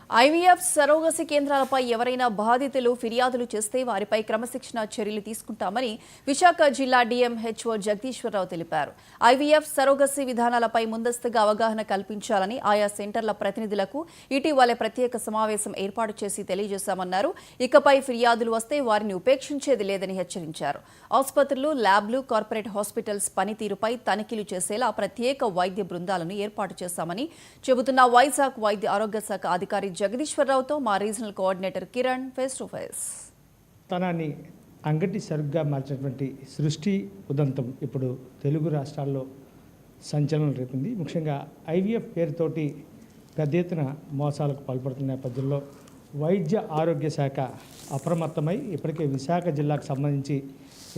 IVF surrogacy కేంద్రాలపై ఎవరైనా బాధితులు ఫిర్యాదులు చేస్తే వారిపై క్రమశిక్షణ చర్యలు తీసుకుంటామని విశాఖ జిల్లా డీఎంహెచ్ఓ జగదీశ్వరరావు తెలిపారు. ఐవీఎఫ్ సరోగసి విధానాలపై ముందస్తుగా అవగాహన కల్పించాలని ఆయా సెంటర్ల ప్రతినిధులకు ఇటీవలే ప్రత్యేక సమావేశం ఏర్పాటు చేసి తెలియజేశామన్నారు. ఇకపై ఫిర్యాదులు వస్తే వారిని ఉపేక్షించేది లేదని హెచ్చరించారు. ఆసుపత్రులు, ల్యాబ్లు, కార్పొరేట్ హాస్పిటల్స్ పనితీరుపై తనిఖీలు చేసేలా ప్రత్యేక వైద్య బృందాలను ఏర్పాటు చేశామని చెబుతున్న వైజాగ్ వైద్య ఆరోగ్య శాఖ అధికారి జగదీశ్వరరావుతో మా regional coordinator Kiran face to face. తనాన్ని అంగటి సరుగ్గా మార్చినటువంటి సృష్టి ఉదంతం ఇప్పుడు తెలుగు రాష్ట్రాల్లో సంచలనం రేపింది. ముఖ్యంగా ఐవీఎఫ్ పేరుతోటి పెద్ద ఎత్తున మోసాలకు పాల్పడుతున్న నేపథ్యంలో వైద్య ఆరోగ్య శాఖ అప్రమత్తమై ఇప్పటికే విశాఖ జిల్లాకు సంబంధించి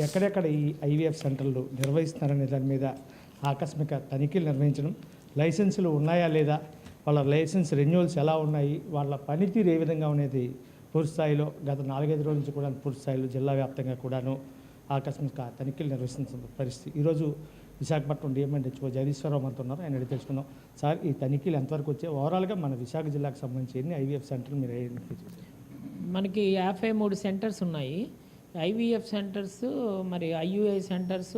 ఎక్కడెక్కడ ఈ ఐవీఎఫ్ సెంటర్లు నిర్వహిస్తున్నారనే దాని మీద ఆకస్మిక తనిఖీలు నిర్వహించడం, లైసెన్సులు ఉన్నాయా లేదా, వాళ్ళ లైసెన్స్ రెన్యువల్స్ ఎలా ఉన్నాయి, వాళ్ళ పనితీరు ఏ విధంగా అనేది పూర్తి స్థాయిలో గత 4-5 రోజుల నుంచి కూడా పూర్తి స్థాయిలో జిల్లా వ్యాప్తంగా కూడాను ఆకస్మిక తనిఖీలు నిర్వహిస్తున్న పరిస్థితి. ఈరోజు విశాఖపట్నం డీఎంహెచ్ఓ జగదీశ్వరరావు మనతో ఉన్నారు. ఆయన అడిగి తెలుసుకుందాం. సార్, ఈ తనిఖీలు ఎంతవరకు వచ్చాయి? ఓవరాల్గా మన విశాఖ జిల్లాకు సంబంధించి ఎన్ని ఐవీఎఫ్ సెంటర్లు మీరు మనకి 53 సెంటర్స్ ఉన్నాయి. ఐవీఎఫ్ సెంటర్స్, మరి ఐయుఐ సెంటర్స్,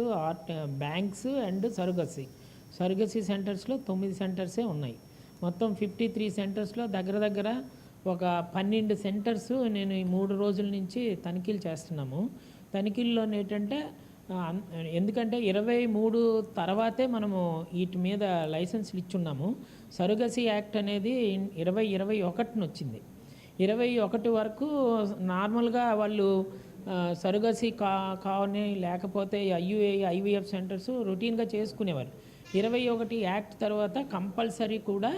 బ్యాంక్స్ అండ్ సరుగసి సెంటర్స్లో 9 సెంటర్సే ఉన్నాయి. మొత్తం 53 సెంటర్స్లో దగ్గర ఒక 12 సెంటర్స్ నేను ఈ 3 రోజుల నుంచి తనిఖీలు చేస్తున్నాము. తనిఖీల్లో ఏంటంటే ఎందుకంటే 23 తర్వాతే మనము వీటి మీద లైసెన్స్లు ఇచ్చున్నాము. సరుగసి యాక్ట్ అనేది 2021 వచ్చింది. 21 వరకు నార్మల్గా వాళ్ళు సరుగసి కావని లేకపోతే ఐవీఎఫ్ సెంటర్స్ రొటీన్గా చేసుకునేవారు. 21 యాక్ట్ తర్వాత కంపల్సరీ కూడా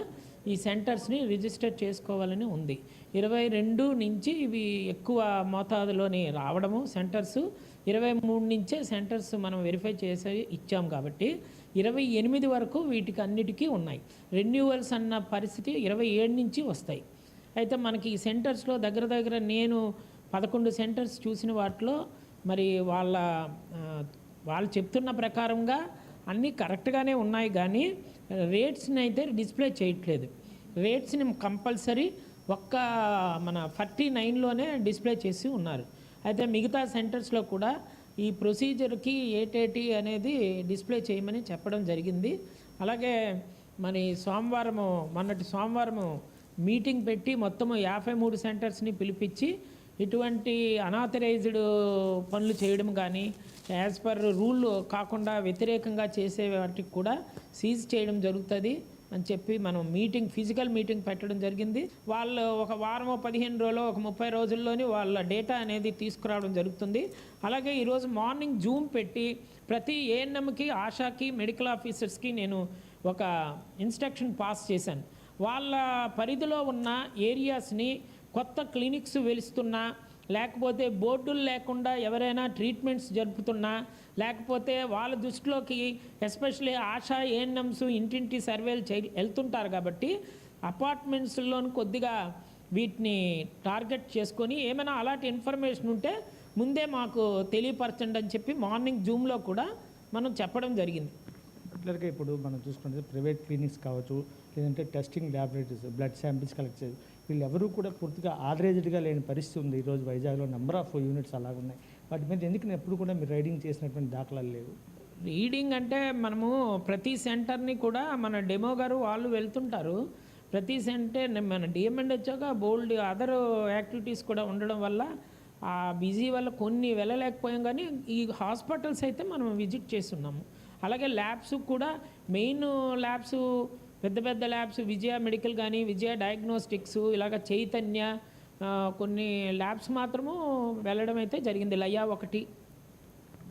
ఈ సెంటర్స్ని రిజిస్టర్ చేసుకోవాలని ఉంది. 22 నుంచి ఇవి ఎక్కువ మోతాదులోని రావడము సెంటర్స్, 23 నుంచే సెంటర్స్ మనం వెరిఫై చేసి ఇచ్చాం కాబట్టి 28 వరకు వీటికి అన్నిటికీ ఉన్నాయి. రెన్యూవల్స్ అన్న పరిస్థితి 27 నుంచి వస్తాయి. అయితే మనకి ఈ సెంటర్స్లో దగ్గర నేను 11 సెంటర్స్ చూసిన వాటిలో మరి వాళ్ళు చెప్తున్న ప్రకారంగా అన్నీ కరెక్ట్గానే ఉన్నాయి, కానీ రేట్స్ని అయితే డిస్ప్లే చేయట్లేదు. రేట్స్ని కంపల్సరీ మన 49లోనే డిస్ప్లే చేసి ఉన్నారు. అయితే మిగతా సెంటర్స్లో కూడా ఈ ప్రొసీజర్కి ఏటేటి అనేది డిస్ప్లే చేయమని చెప్పడం జరిగింది. అలాగే మొన్నటి సోమవారము మీటింగ్ పెట్టి మొత్తము 53 సెంటర్స్ని పిలిపించి ఇటువంటి అనాథరైజ్డ్ పనులు చేయడం కానీ యాజ్ పర్ రూల్ కాకుండా వ్యతిరేకంగా చేసే వాటికి కూడా సీజ్ చేయడం జరుగుతుంది అని చెప్పి మనం ఫిజికల్ మీటింగ్ పెట్టడం జరిగింది. వాళ్ళు ఒక వారమో 15 రోజులు ఒక 30 రోజుల్లోని వాళ్ళ డేటా అనేది తీసుకురావడం జరుగుతుంది. అలాగే ఈరోజు మార్నింగ్ జూమ్ పెట్టి ప్రతి ఏఎన్ఎంకి, ఆశాకి, మెడికల్ ఆఫీసర్స్కి నేను ఒక ఇన్స్ట్రక్షన్ పాస్ చేశాను. వాళ్ళ పరిధిలో ఉన్న ఏరియాస్ని కొత్త క్లినిక్స్ వెలుస్తున్నా, లేకపోతే బోర్డులు లేకుండా ఎవరైనా ట్రీట్మెంట్స్ జరుపుతున్నా, లేకపోతే వాళ్ళ దృష్టిలోకి ఎస్పెషల్లీ ఆశా ఏఎన్ఎంస్ ఇంటింటి సర్వేలు వెళ్తుంటారు కాబట్టి అపార్ట్మెంట్స్లోని కొద్దిగా వీటిని టార్గెట్ చేసుకొని ఏమైనా అలాంటి ఇన్ఫర్మేషన్ ఉంటే ముందే మాకు తెలియపరచండి అని చెప్పి మార్నింగ్ జూమ్లో కూడా మనం చెప్పడం జరిగింది. పర్టికులర్గా ఇప్పుడు మనం చూసుకుంటే ప్రైవేట్ క్లినిక్స్ కావచ్చు, లేదంటే testing laboratories, blood samples collect చేసి వీళ్ళెవరూ కూడా పూర్తిగా ఆథరైజ్డ్గా లేని పరిస్థితి ఉంది. ఈరోజు వైజాగ్లో నెంబర్ ఆఫ్ యూనిట్స్ అలాగున్నాయి. వాటి మీద ఎందుకు ఎప్పుడు కూడా మీరు రైడింగ్ చేసినటువంటి దాఖలాలు లేవు? రీడింగ్ అంటే మనము ప్రతి సెంటర్ని కూడా మన డెమో గారు వాళ్ళు వెళ్తుంటారు. ప్రతి సెంటర్ మన డిఎంఎండ్హెచ్ఓగా బోల్డ్ అదర్ యాక్టివిటీస్ కూడా ఉండడం వల్ల ఆ బిజీ వల్ల కొన్ని వెళ్ళలేకపోయాం, కానీ ఈ హాస్పిటల్స్ అయితే మనం విజిట్ చేస్తున్నాము. అలాగే ల్యాబ్స్ కూడా మెయిన్ ల్యాబ్స్, పెద్ద ల్యాబ్స్ విజయ మెడికల్ కానీ, విజయ డయాగ్నోస్టిక్స్, ఇలాగ చైతన్య, కొన్ని ల్యాబ్స్ మాత్రము వెళ్ళడం అయితే జరిగింది. లయా 1.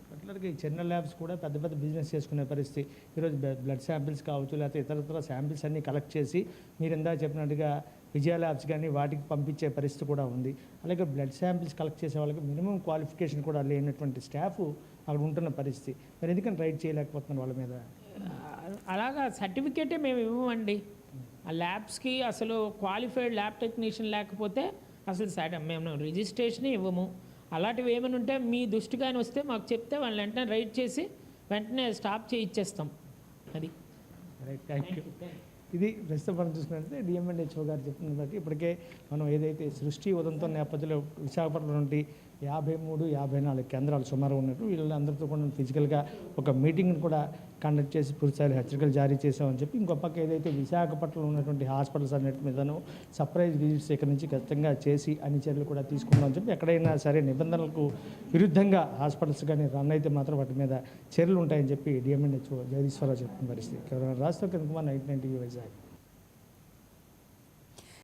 పర్టికులర్గా ఈ చిన్న ల్యాబ్స్ కూడా పెద్ద బిజినెస్ చేసుకునే పరిస్థితి. ఈరోజు బ్లడ్ శాంపిల్స్ కావచ్చు, లేకపోతే ఇతరత్ర శాంపిల్స్ అన్నీ కలెక్ట్ చేసి మీరు ఇందాక చెప్పినట్టుగా విజయ ల్యాబ్స్ కానీ వాటికి పంపించే పరిస్థితి కూడా ఉంది. అలాగే బ్లడ్ శాంపిల్స్ కలెక్ట్ చేసే వాళ్ళకి మినిమం క్వాలిఫికేషన్ కూడా లేనటువంటి స్టాఫ్ అక్కడ ఉంటున్న పరిస్థితి. మరి ఎందుకని రైడ్ చేయలేకపోతున్నారు వాళ్ళ మీద? అలాగా సర్టిఫికేటే మేము ఇవ్వమండి. ఆ ల్యాబ్స్కి అసలు క్వాలిఫైడ్ ల్యాబ్ టెక్నీషియన్ లేకపోతే అసలు మేము రిజిస్ట్రేషనే ఇవ్వము. అలాంటివి ఏమైనా ఉంటే మీ దృష్టిగాని వస్తే మాకు చెప్తే వాళ్ళని వెంటనే రైడ్ చేసి వెంటనే స్టాప్ చేయించేస్తాం. అది రైట్. Thank you. ఇది ప్రస్తుతం మనం చూసుకున్నట్లయితే డిఎంఎన్హెచ్ఓ గారు చెప్పిన బట్టి ఇప్పటికే మనం ఏదైతే సృష్టి ఉదంతం నేపథ్యంలో విశాఖపట్నం నుండి 53-54 కేంద్రాలు సుమారు ఉన్నట్టు వీళ్ళందరితో కూడా ఫిజికల్గా ఒక మీటింగ్ని కూడా కండక్ట్ చేసి పూర్తిస్థాయి హెచ్చరికలు జారీ చేసామని చెప్పి ఇంకో పక్క ఏదైతే విశాఖపట్నంలో ఉన్నటువంటి హాస్పిటల్స్ అన్నిటి మీదను సర్ప్రైజ్ విజిట్స్ ఇక్కడ నుంచి ఖచ్చితంగా చేసి అన్ని చర్యలు కూడా తీసుకుందామని చెప్పి ఎక్కడైనా సరే నిబంధనలకు విరుద్ధంగా హాస్పిటల్స్ కానీ రన్ అయితే మాత్రం వాటి మీద చర్యలు ఉంటాయని చెప్పి డిఎంఎన్హెచ్ఓ జగదీశ్వరరావు చెప్పిన పరిస్థితి. రాష్ట్ర కింద 99 వైజాగ్.